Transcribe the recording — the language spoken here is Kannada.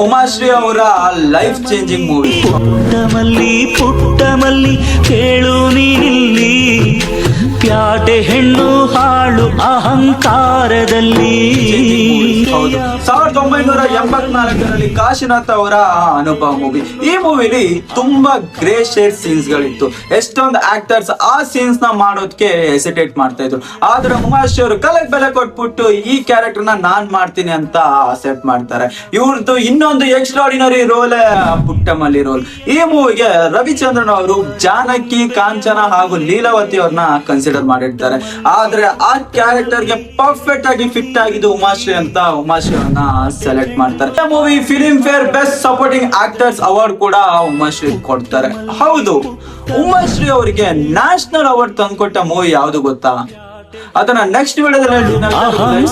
ಉಮಾಶ್ರೀ ಅವರ ಲೈಫ್ ಚೇಂಜಿಂಗ್ ಮೂವಿ. ಪುಟ್ಟಮಲ್ಲಿ ಕೇಳು ನೀನಿಲ್ಲಿ, ಪ್ಯಾಟೆ ಹೆಣ್ಣು ಹಾಳು ಅಹಂಕಾರದಲ್ಲಿ. ಹೌದು, 1984ರಲ್ಲಿ ಕಾಶಿನಾಥ್ ಅವರ ಅನುಭವ ಮೂವಿ. ಈ ಮೂವಿಲಿ ತುಂಬಾ ಗ್ರೇ ಶೇಡ್ ಸೀನ್ಸ್ ಗಳಿತ್ತು. ಎಷ್ಟೊಂದು ಆಕ್ಟರ್ಸ್ ಆ ಸೀನ್ಸ್ ನ ಮಾಡೋದಕ್ಕೆ ಹೆಸಿಟೇಟ್ ಮಾಡ್ತಾ ಇದ್ರು. ಆದ್ರೆ ಉಮಾಶ್ರೀ ಅವರು ಕಲೆಗೆ ಬೆಲೆ ಕೊಟ್ಬಿಟ್ಟು ಈ ಕ್ಯಾರೆಕ್ಟರ್ ನಾನ್ ಮಾಡ್ತೀನಿ ಅಂತ ಅಕ್ಸೆಪ್ಟ್ ಮಾಡ್ತಾರೆ. ಇವ್ರದ್ದು ಇನ್ನೊಂದು ಎಕ್ಸ್ಟ್ರಾರ್ಡಿನರಿ ರೋಲ್ ಪುಟ್ಟಮಲ್ಲಿ ರೋಲ್. ಈ ಮೂವಿಗೆ ರವಿಚಂದ್ರನ್ ಅವರು ಜಾನಕಿ, ಕಾಂಚನ ಹಾಗೂ ಲೀಲಾವತಿ ಅವ್ರನ್ನ ಕನ್ಸಿಡರ್ ಮಾಡಿರ್ತಾರೆ. ಆದ್ರೆ ಆ ಕ್ಯಾರೆಕ್ಟರ್ ಗೆ ಪರ್ಫೆಕ್ಟ್ ಆಗಿ ಫಿಟ್ ಆಗಿದ್ದು ಉಮಾಶ್ರೀ ಅಂತ ಉಮಾಶ್ರೀ ಅವ್ರನ್ನ ಸೆಲೆಕ್ಟ್ ಮಾಡ್ತಾರೆ. Movie film fair best supporting actors award ಕೂಡ ಉಮಾಶ್ರೀ ಕೊಡ್ತಾರೆ. ಹೌದು, ಉಮಾಶ್ರೀ ಅವರಿಗೆ ನ್ಯಾಷನಲ್ ಅವಾರ್ಡ್ ತಂದ್ಕೊಟ್ಟ ಮೂವಿ ಯಾವ್ದು ಗೊತ್ತಾ? ಅದನ್ನ ನೆಕ್ಸ್ಟ್ ವಿಡಿಯೋದಲ್ಲಿ